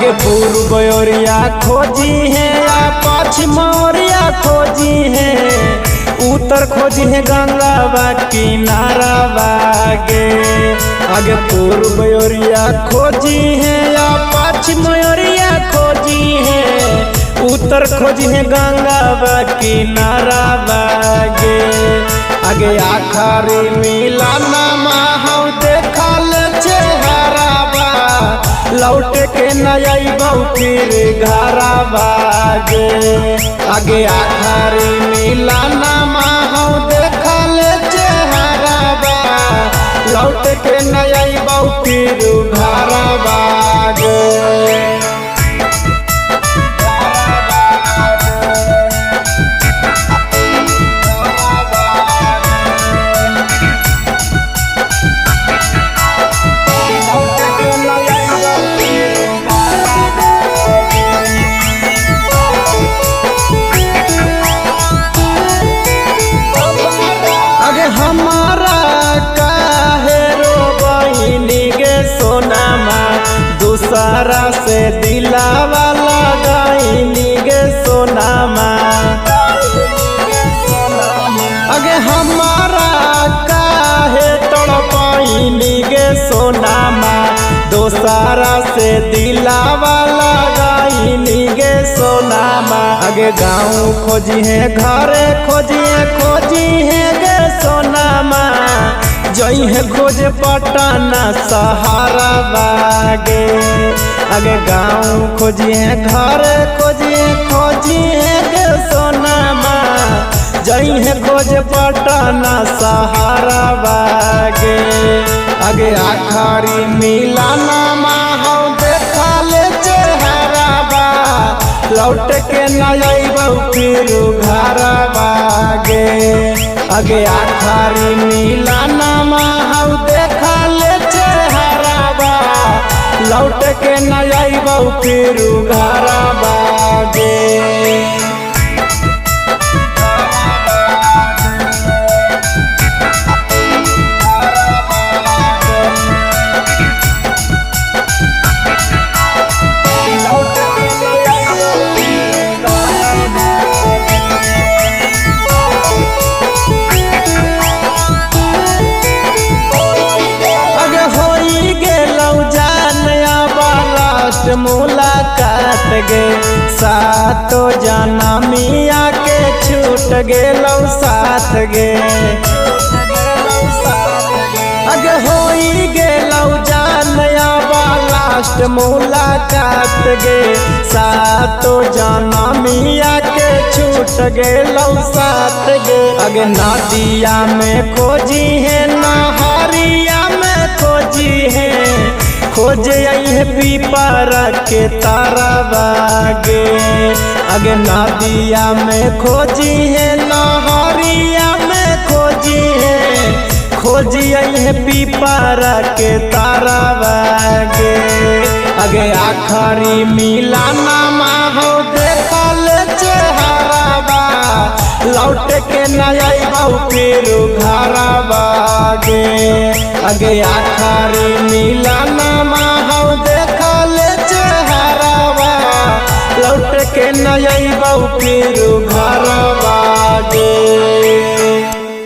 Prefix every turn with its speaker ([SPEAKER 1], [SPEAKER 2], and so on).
[SPEAKER 1] आगे पूर्व ओरिया खोजी है या पश्चिम ओरिया खोजी है, उत्तर खोजी है गंगा किनारा बागे। आगे पूर्व ओरिया खोजी है या पश्चिम ओरिया खोजी है, उत्तर खोजी है गंगा किनारा बागे। आगे आखरी मिलाना माहौ देखल चेहरा बा, लौट के नया फिर घरा बागे। आगे आखरी मिलाना माहौ देखल चेहरा बा, लौट के नया फिर घरा बागे। हमारा काहे रो बहिनी गे सोनामा, दूसरा से दिलावा लगाईनी गे सोनामा। अगे हमारा काहे तड़पाईनी गे सोनामा, दूसरा से दिलावा लगाईनी गे सोनामा। अगे गाँव खोजी है घरे खोजी है गे सोनामा, जई है खोज पटना सहारा बागे। अगे गाँव खोजी है घरे खोजी है गे सोनामा, जई है खोज पटना सहारा बागे। अगे आखरी मिलाना माहौ देखल चेहरा बा, लौट के नया फिर घरा बागे। अगे आखरी मिलाना माहौ देखल चेहरा बा, लौट के नया फिर घरा बागे। मुलाकात गे सातो जनमिया के छूट गेलौ साथ गे। अगे होई गेलौ जानया लास्ट मुलाकात गे, सातो जनमिया के छूट गेलौ साथ गे। अगे नदिया में खोजी है नहरिया में खोजी है, खोजे है पीपरा के तारा बागे। अगे नदिया में खोजी है नहरिया में खोजी है पीपरा के तारा बागे। अगे आखरी मिलाना माहौ देखल चेहरा बा, लौट के नया फिर घरा बागे। अगे आखरी मिलाना माहौ देखल चेहरा बा, लौट के नया फिर घरा बागे।